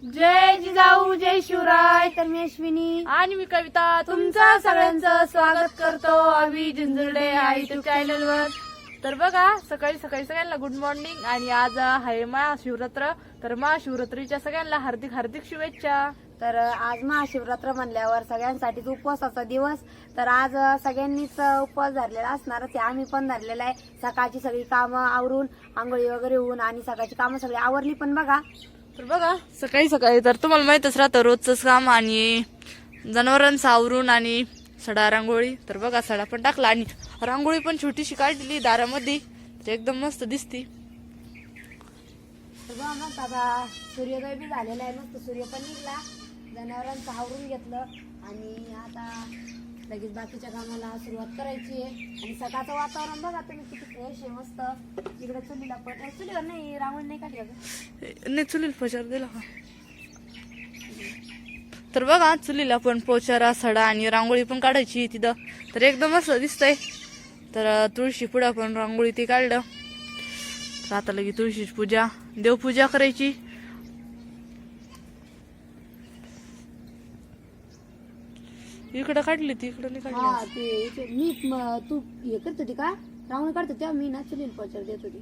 जय जिजाऊ जय शिवराय. तर मी अश्विनी आणि मी कविता तुमचं सगळ्यांचं स्वागत करतो अभि जिंजुर्डे या युट्यूब चॅनल वर. तर बघा सकाळी सकाळी सगळ्यांना गुड मॉर्निंग. आणि आज आहे महाशिवरात्र. तर महाशिवरात्रीच्या सगळ्यांना हार्दिक हार्दिक शुभेच्छा. तर आज महाशिवरात्र म्हणल्यावर सगळ्यांसाठीच उपवासाचा दिवस. तर आज सगळ्यांनीच उपवास धरलेला असणारच आहे. आम्ही पण धरलेला आहे. सकाळची सगळी कामं आवरून आंघोळी वगैरे होऊन आणि सकाळची कामं सगळी आवरली पण बघा. तर बघा सकाळी सकाळी तर तुम्हाला माहितच राहतं रोजच काम आणि जनावरांचं आवरून आणि सडा रांगोळी. तर बघा सडा पण टाकला आणि रांगोळी पण छोटीशी काढलेली दारामध्ये. तर एकदम मस्त दिसती. तर बघा मस्त आता सूर्योदय बी झालेला आहे. मस्त सूर्य पण निघला. जनावरांचं आवरून घेतलं आणि आता लगेच बाकीच्या कामाला सुरुवात करायची आहे. आणि सकाळचं वातावरण बघा तुम्ही किती फ्रेश आहे. मस्त इकडे चुलीला पण चुलीवर नाही रांगोळी नाही काढली का? नाही चुलीला पोचार दिला का. तर बघा चुलीला पण पोचारा सडा आणि रांगोळी पण काढायची तिथं. तर एकदम मस्त दिसतंय. तर तुळशी पुढं पण रांगोळी ते काढलं. तर आता लगे तुळशीची पूजा देवपूजा करायची. इकडं काढली ती इकडं नाही हा काढली. ते मी तू हे करत होती का रांगोळी काढतो तेव्हा मी ना चुलीला पोचार देत होती.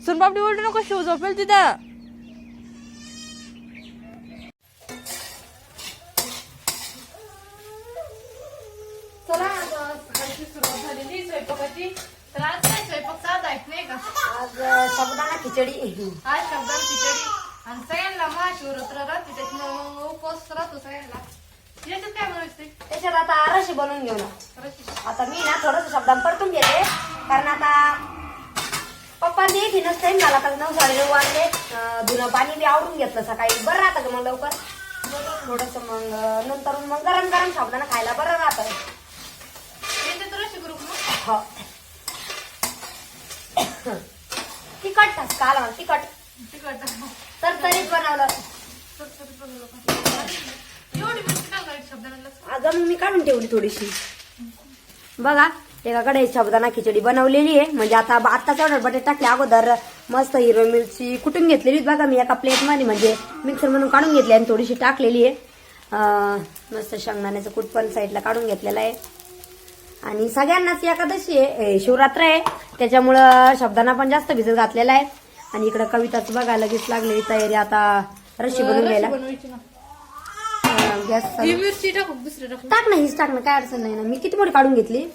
सोनपापडी ओढू नको शिव झोपेल तिथं. चला आता सकाळची सुरुवात झालेली स्वयंपाकाची. तर आज काय स्वयंपाक साधा आहे नाही का. आज साबुदाणा खिचडी. आज शब्दान खिचडी आणि सगळ्यांना महाशिवरात्र राहते त्याच्यामुळे उपवास राहतो सगळ्यांना. याच्यात काय बनवायचं त्याच्यात आता रशी बनवून घेऊ ना. आता मी ना थोडस शब्दान परतून घेते कारण आता पप्पांनी येतीनच टाइम झाला. तर 9 साडे 9 वाजले. धुणं पाणी बी आवडून घेतलं सकाळी. बरं राहतं का मग लवकर थोडस मग नंतर मग गरम गरम साबुदाणा खायला बरं राहतं. हो तिखट काल तिखट तर तरीच बनवलं. अगं मी काढून ठेवली थोडीशी. बघा एका कढईत साबुदाणा खिचडी बनवलेली आहे. म्हणजे आता आत्ताच ऑर्डर बटाटे टाकले अगोदर. मस्त हिरवी मिरची कुटून घेतलेली बघा मी एका प्लेट मध्ये म्हणजे मिक्सर मधून काढून घेतली आणि थोडीशी टाकलेली आहे. मस्त शेंगदाण्याचं कूट पण साईडला काढून घेतलेलं आहे. आणि सगळ्यांनाच एकादशी आहे शिवरात्र आहे त्याच्यामुळं साबुदाणा पण जास्त भिजत घातलेला आहे. आणि इकडे कविताच बघा लगेच लागलेली तयारी आता रशी बनवून घ्यायला. गॅस मिरची टाकू दुसरी टाकू टाक ना हीच टाक ना काय अडचण नाही ना. मी किती मोठी काढून घेतली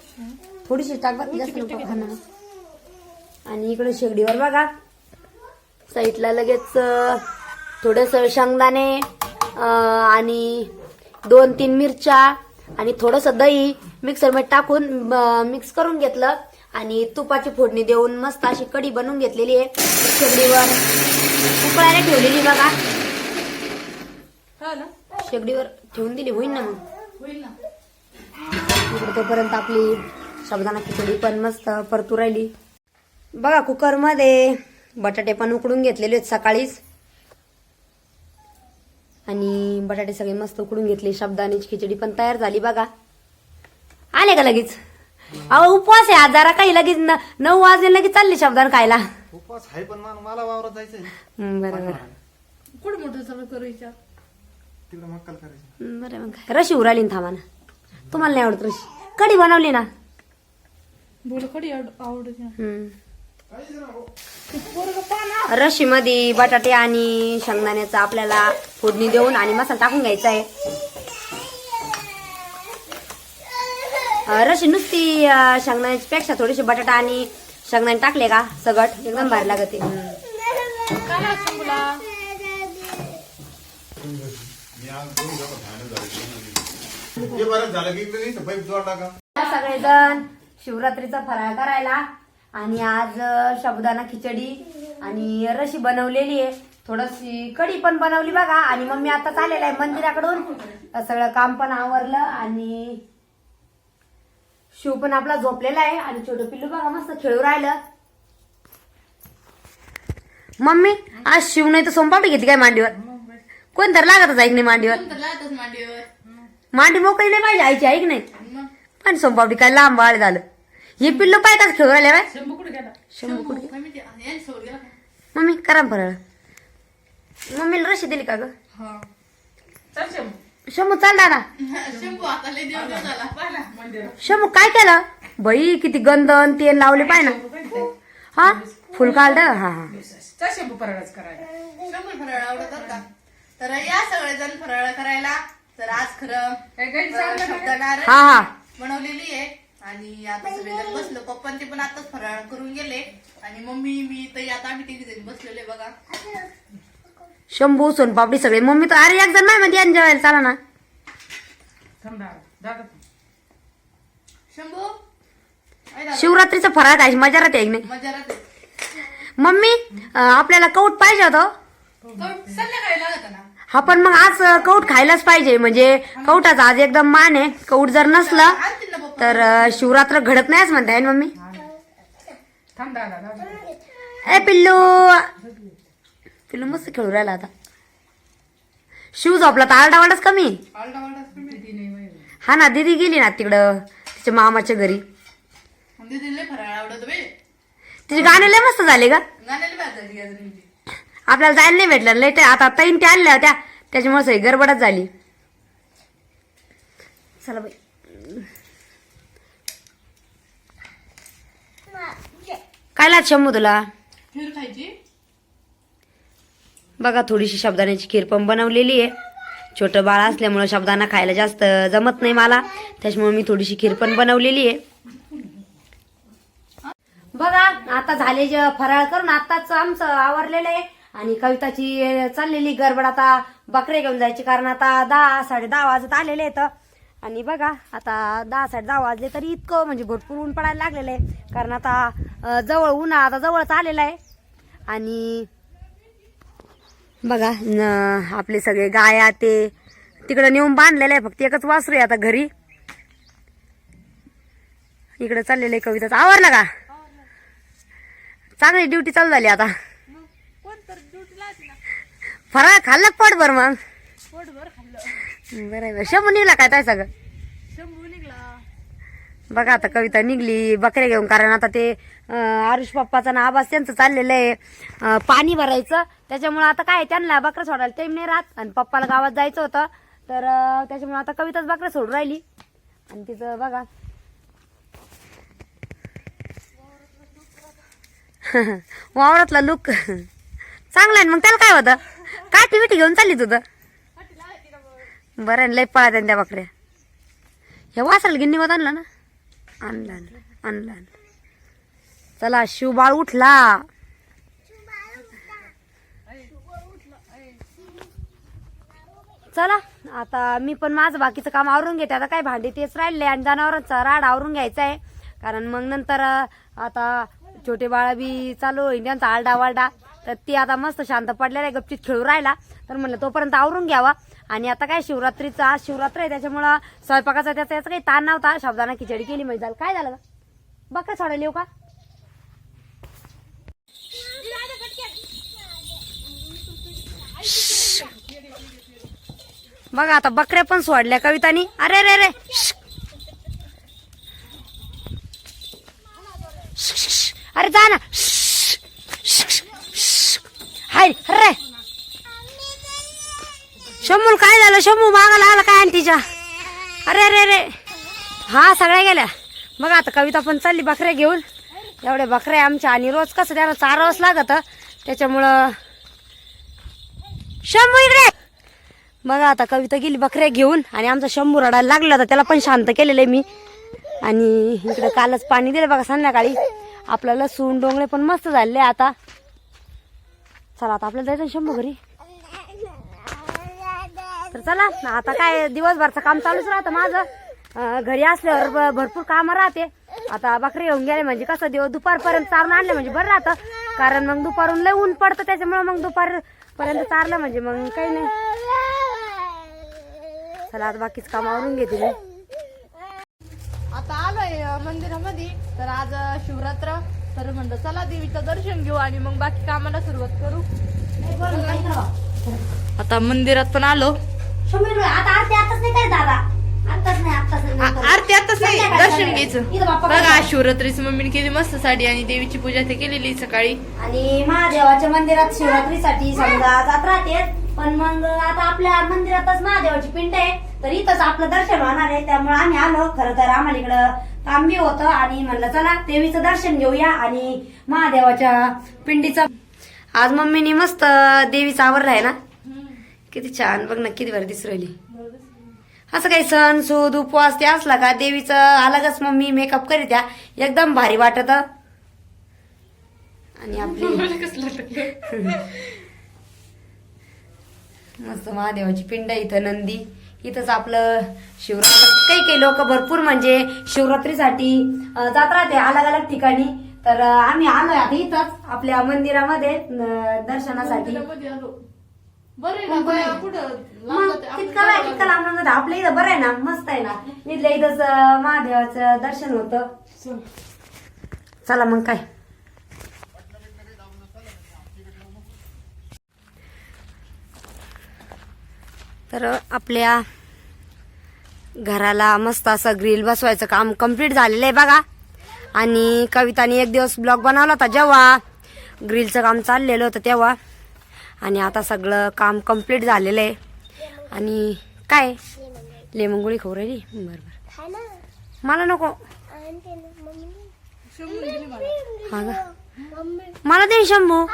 थोडीशी टाक बघ जास्त नको खाणं. आणि इकडे शेगडीवर बघा साईडला लगेच थोडस शेंगदाणे आणि 2-3 मिरच्या आणि थोडस दही मिक्सर मध्ये टाकून मिक्स करून घेतलं. आणि तुपाची फोडणी देऊन मस्त अशी कढी बनवून घेतलेली आहे. शेगडीवर उकळायला ठेवलेली बघा. शेगडीवर ठेवून दिली होईल ना मग होईल ना. इकडे तोपर्यंत आपली साबुदाणा खिचडी पण मस्त परतू राहिली. बघा कुकर मध्ये बटाटे पण उकडून घेतलेले आहेत सकाळीच. आणि बटाटे सगळे मस्त उकडून घेतले. साबुदाण्याची खिचडी पण तयार झाली बघा. आले का लगेच. अहो उपवास आहे आज जरा काही लगेच 9 वाजले लगेच चालले साबुदाणा खायला. उपवास आहे पण मला वावरात जायचंय. बरोबर कुठं मोठं सगळं करू विचार. तिकडे मक्कल करायची. बरं मग रशी उराली ना थांबा ना. तुम्हाला नाही आवडत रशी. कढी बनवली ना. बोल कधी आवडत. रशी मध्ये बटाटे आणि शेंगदाण्याचा आपल्याला फोडणी देऊन आणि मसाला टाकून घ्यायचा आहे. रशी नुसती शेंगदाण्याची पेक्षा थोडीशी बटाटा आणि शेंगदाणे टाकले का सगळं एकदम भारी लागते. सगळेजण शिवरात्रीचा फराळ करायला. आणि आज साबुदाणा खिचडी आणि रशी बनवलेली आहे. थोडीशी कढी पण बनवली बघा. आणि मम्मी आता आलेला आहे मंदिराकडून. सगळं काम पण आवरलं आणि शिव पण आपला झोपलेला आहे. आणि छोटं पिल्लू बघा मस्त खेळू राहिलं. मम्मी आज शिव नाही तर सोमपापडी घेतली काय मांडीवर. कोण तर लागतच ऐक नाही मांडीवर. मांडी मोकळी नाही पाहिजे आईची ऐक नाही. पण सोमपापडी काय लांब बाळ झालं. हे पिल्लू पाय का खेळू राहिले बाय. शंभू कुठे करा ना फराळ. मम्मीला रशी दिली का ग? शंभू चाल दादा. शंभू काय केलं बाई? किती गंध आणि तेल लावले पाय ना. हा फुल काढ. हा हा फराळ आवडत का? तर या सगळेजण फराळ करायला. तर आज खरं शब्दाणार हा हा बनवलेली आहे आणि आता सगळेजण बसलो. पप्पांचे पण आताच फराळ करून गेले आणि मम्मी मी तर आता आम्ही तिघी जण बसलेले बघा. शंभू सोनपापडी सगळे. मम्मी तर अरे एक जण नाही म्हणते आणि जेवायला चाला ना. शंभू शिवरात्रीचं फराळ खायची मजा राहते एक नाही. मजा राहते. मम्मी आपल्याला कौट पाहिजे होतं. संध्याकाळी लागत ना. हा पण मग आज कौट खायलाच पाहिजे. म्हणजे कौटाचा आज एकदम मान आहे. कौट जर नसलं आणतील ना पप्पा. तर शिवरात्र घडत नाहीच म्हणताय ना मम्मी. ए पिल्लू. पिल्लू मस्त खेळू राहिला आता. शिव झोपला तर आरडावारडाच कमी. हा ना दीदी गेली ना तिकडं तिच्या मामाच्या घरी. दीदीला फराळ आवडत बे. तिचे गाणे लय मस्त झाले का? गाण्याला बाहेर झाली आज नेमकी. आपल्याला जायला नाही भेटलं लय. आता तैन ते आणल्या होत्या त्याच्यामुळे सही गडबडच झाली. चला बाई. काय लाच शंभू तुला? खीर खायची. बघा थोडीशी साबुदाण्याची खीर पण बनवलेली आहे. छोटं बाळ असल्यामुळे साबुदाणा खायला जास्त जमत नाही मला. त्याच्यामुळे मी थोडीशी खीर पण बनवलेली आहे. बघा आता झाले जे फराळ करून आताच आमचं आवरलेलं आहे आणि कविताची चाललेली गडबड. आता बकरे घेऊन जायची कारण आता 10 10:30 वाजत आलेले आहेत. आणि बघा आता 10 10:30 वाजले तरी इतकं म्हणजे भरपूर ऊन पडायला लागलेलं आहे. कारण आता जवळ उन्हाळा आता जवळच आलेला आहे. आणि बघा आपले सगळे गाया ते तिकडे नेऊन बांधलेलं आहे. फक्त एकच वासरू आहे आता घरी. इकडे चाललेलं आहे कविताचं. आवरलं का? चांगली ड्युटी चालू झाली आता. फराळ खाल्लं पोट भर मग. बरं शंभू निघला काय काय सगळं? बघा आता कविता निघली बकरे घेऊन. कारण आता ते आरुष पप्पाचा ना आवाज त्यांचं चाललेलं आहे पाणी भरायचं. त्याच्यामुळे आता काय त्यांना बकरा सोडायला टाइम नाही राहत आणि पप्पाला गावात जायचं होतं. तर त्याच्यामुळे आता कविताच बकरा सोडून राहिली. आणि तिचं बघा वावरातला लुक चांगला आहे. मग त्याला काय होतं? काठी बिठी घेऊन चालली तुझं. बरं लय पळा त्या बकऱ्या. हे वासराला गिन्नी मत आणला ना. आणला. चला शिवबाळ उठला. चला आता मी पण माझं बाकीचं काम आवरून घेते. आता काय भांडी तेच राहिले आणि जनावरांचा राड आवरून घ्यायचा आहे. कारण मग नंतर आता छोटे बाळा बी चालू होईल त्यांचा आरडा वारडा. तर ती आता मस्त शांत पडलेला आहे गपचित खेळू राहिला. तर म्हणलं तोपर्यंत आवरून घ्यावा. आणि आता काय शिवरात्रीचा आज शिवरात्र आहे त्याच्यामुळं स्वयंपाकाचा त्याचा काही ताण नव्हता. साबुदाणा खिचडी केली म्हणजे झालं. काय झालं बकरा सोडायला येऊ का? बघा आता बकऱ्या पण सोडल्या कवितानी. अरे रे रे अरे जा ना. हाय रे शंभू काय झालं? शंभू मागायला आला काय आंटीच्या? अरे रे रे हा सगळ्या गेल्या. बघा आता कविता पण चालली बकऱ्या घेऊन. एवढे बकऱ्या आमच्या आणि रोज कसं त्यांना चारावंच लागत त्याच्यामुळं. शंभू इकडे बघा आता कविता गेली बकऱ्या घेऊन आणि आमचा शंभू रडायला लागला होता. त्याला पण शांत केलेलं आहे मी. आणि इकडे कालच पाणी दिलं बघा संध्याकाळी. आपल्याला लसूण डोंगळे पण मस्त झाले आता. चला आता आपल्याला जायचं शंभू घरी. तर चला आता काय दिवसभरचं काम चालूच राहतं माझं. घरी असल्यावर भरपूर कामं राहते. आता बकरी घेऊन गेले म्हणजे कसं दिवस दुपारपर्यंत चारून आणले म्हणजे बरं राहतं. कारण मग दुपारून लय ऊन पडतं त्याच्यामुळे मग दुपारपर्यंत चारलं म्हणजे मग काही नाही. चला आता बाकीच काम आवरून घेते मी. आता आलोय मंदिरामध्ये. तर आज शिवरात्र. तर म्हणलं चला देवीचं दर्शन घेऊ आणि मग बाकी कामाला सुरुवात करू. आता मंदिरात पण आलो. आता आरती आताच नाही काय दादा? आत्ताच नाही आरती आताच नाही, संध्याकाळी, दर्शन संध्याकाळी. घ्यायचं. इथं बाप्पा बघा बसले. आज शिवरात्रीची मम्मीने केली मस्त साडी आणि देवीची पूजा ते केलेली सकाळी. आणि महादेवाच्या मंदिरात शिवरात्रीसाठी समजा जात राहते, पण मग आता आपल्या मंदिरातच महादेवाची पिंड आहे, तर इथंच आपलं दर्शन होणार आहे. त्यामुळे आम्ही आलो. खरं तर आम्हाला इकडं काम बी होतं आणि म्हणलं चला देवीचं दर्शन घेऊया आणि महादेवाच्या पिंडीचं. आज मम्मीनी मस्त देवीचा आवरला आहे ना, किती छान. बघ ना किती बरं दिसू राहिली. असं काही सण सूद उपवास ते असला का देवीचं अलगच मम्मी मेकअप करीत्या, एकदम भारी वाटत. आणि आपली मस्त महादेवाची पिंड आहे इथं, नंदी इथंच आपलं शिवरात्री. काही लोक भरपूर म्हणजे शिवरात्रीसाठी जात राहते अलग अलग ठिकाणी, तर आम्ही आलोय आता इथंच आपल्या मंदिरामध्ये दर्शनासाठी. बरं कितका लांब आपल्या इथं बरं आहे ना, मस्त आहे ना. इथल्या इथंच महादेवाचं दर्शन होतं. चला मग काय, तर आपल्या घराला मस्त असं ग्रिल बसवायचं काम कम्प्लीट झालेलं आहे बघा. आणि कविताने एक दिवस ब्लॉग बनवला होता जेव्हा ग्रिलचं काम चाललेलं होतं तेव्हा. आणि आता सगळं काम कम्प्लीट झालेलं आहे. आणि काय लेमन गोळी खाऊ राहिली. बरोबर, मला नको. हा का, मला दे शंभू.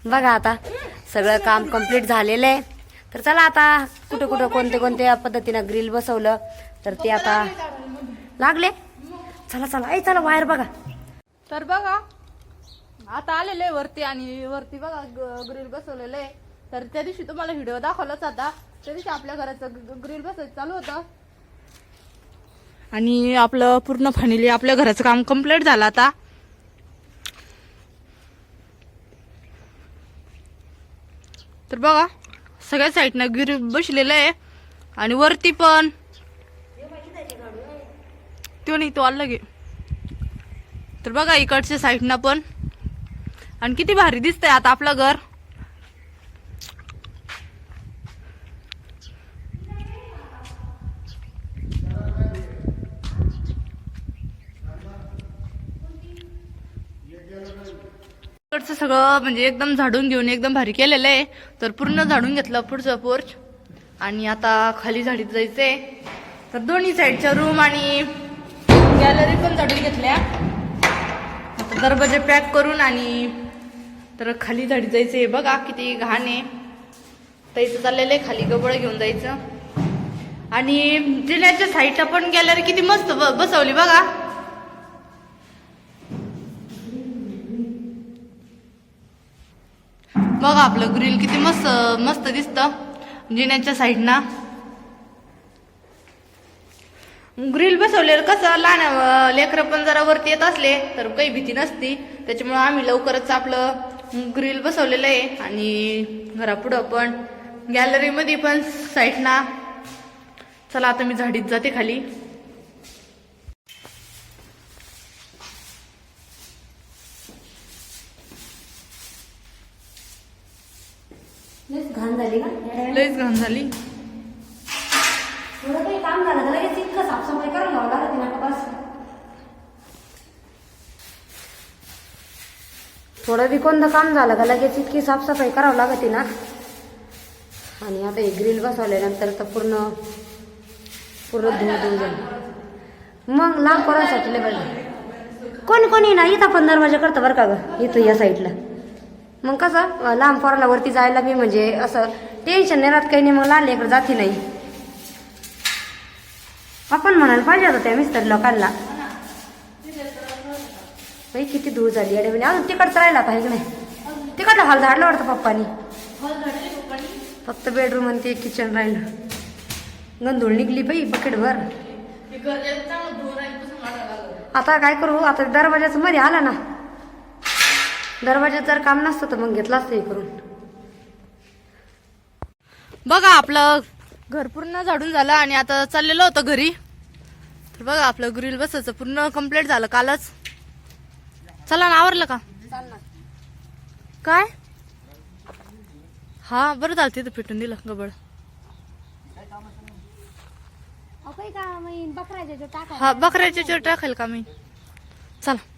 बघा आता सगळं काम कम्प्लीट झालेलं आहे. तर चला आता कुठं कुठं कोणत्या पद्धतीनं ग्रिल बसवलं तर ते आता लागले. चला चला आई चला बाहेर बघा. तर बघा आता आलेलं आहे वरती आणि वरती बघा ग्रिल बसवलेलं आहे. तर त्या दिवशी तुम्हाला व्हिडिओ दाखवलाच आता, त्या दिवशी आपल्या घराचं ग्रिल बसवायचं चालू होतं आणि आपलं पूर्ण फायनली आपल्या घराचं काम कम्प्लीट झालं आता. तर बघा सगळ्या साईडनं ग्रिल बसलेलं आहे आणि वरती पण तो नाही, तो आला गे. तर बघा इकडच्या साईडनं पण, आणि किती भारी दिसतंय आता आपलं घर. इकडचं सगळं म्हणजे एकदम झाडून घेऊन एकदम भारी केलेलं आहे. तर पूर्ण झाडून घेतलं पुढचं पोर्च आणि आता खाली झाडीत जायचंय. तर दोन्ही साईडच्या रूम आणि गॅलरी पण झाडून घेतल्या. आता दरवाजे पॅक करून आणि तर खाली झाडीत जायचंय. बघा किती घाण आहे. तर इथं चाललेलं आहे खाली गबळ घेऊन जायचं. आणि जिन्याच्या साईडला पण गॅलरी किती मस्त बसवली बघा. बघा आपलं ग्रिल किती मस्त मस्त दिसतं जिन्याच्या साईडना. ग्रिल बसवलेलं कसं लहान लेकरं पण जरा वरती येत असले तर काही भीती नसती, त्याच्यामुळे आम्ही लवकरच आपलं ग्रिल बसवलेलं आहे. आणि घरापुढं पण गॅलरीमध्ये पण साईडना. चला आता मी झाडीत जाते खाली. घाण झाली का, लईच घाण झाली. थोडं काही काम झालं तर लगेच इतकं साफसफाई करून घ्यावं लागत ना का बस. थोडं बी कोणतं काम झालं का लगेच इतकी साफसफाई करावं लागते ना. आणि आता हे ग्रिल बसवल्यानंतर तर पूर्ण धुवून झालं. मग लहान पोरांसाठी लय पाहिजे. कोणी ना इथं पण दरवाजा करतं बरं का ग, इथं या साईडला. मग कसं लहान पोराला वरती जायला बी म्हणजे असं टेन्शन नाही राहत काही नाही. मग लहान लेकरं जाती नाही. आपण म्हणायला पाहिजे होतं त्या मिस्त्री लोकांना. बाई किती धूळ झाली अडे म्हणजे अजून तिकडचं राहिला आता की नाही. तिकडला हॉल झाडला वाटतं पप्पानी. फक्त बेडरूम आणि ते किचन राहिलं. गंधूळ निघली बाई बकेटभर. आता काय करू, आता दरवाजाचं मध्ये आला ना. दरवाजा जर काम नसतं तर मग घेतलं असतं हे करून. बघा आपलं घर पूर्ण झाडून झालं आणि आता चाललेलं होतं घरी. तर बघा आपलं ग्रिल बसायचं पूर्ण कम्प्लीट झालं कालच. चला ना आवरलं का काय. हा बरं झालं तिथं पेटून दिलं गबळ. का मी बकराच्या जो टाका हा बकऱ्याच्या चोर टाकेल का मी चला